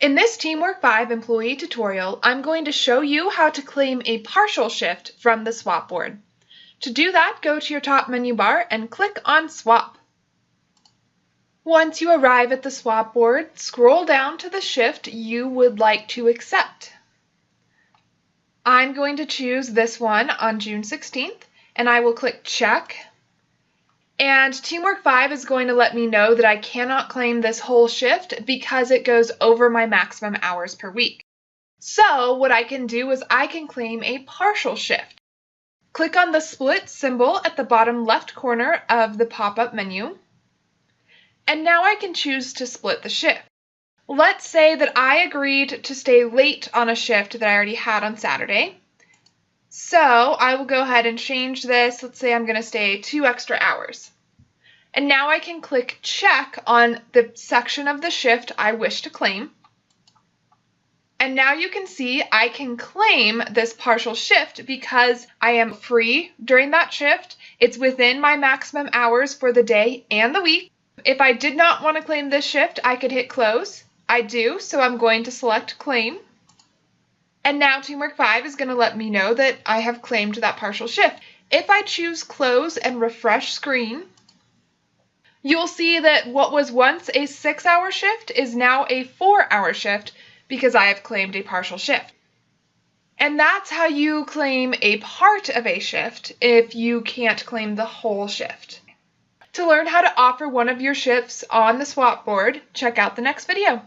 In this TeamWork 5 employee tutorial, I'm going to show you how to claim a partial shift from the SwapBoard. To do that, go to your top menu bar and click on Swap. Once you arrive at the SwapBoard, scroll down to the shift you would like to accept. I'm going to choose this one on June 16th, and I will click Check. And TeamWork 5 is going to let me know that I cannot claim this whole shift because it goes over my maximum hours per week. So what I can do is I can claim a partial shift. Click on the split symbol at the bottom left corner of the pop-up menu. And now I can choose to split the shift. Let's say that I agreed to stay late on a shift that I already had on Saturday. So I will go ahead and change this. Let's say I'm going to stay 2 extra hours. And now I can click Check on the section of the shift I wish to claim. And now you can see I can claim this partial shift because I am free during that shift. It's within my maximum hours for the day and the week. If I did not want to claim this shift, I could hit Close. I do, so I'm going to select Claim. And now TeamWork 5 is going to let me know that I have claimed that partial shift. If I choose Close and refresh screen, you'll see that what was once a 6-hour shift is now a 4-hour shift because I have claimed a partial shift. And that's how you claim a part of a shift if you can't claim the whole shift. To learn how to offer one of your shifts on the SwapBoard, check out the next video.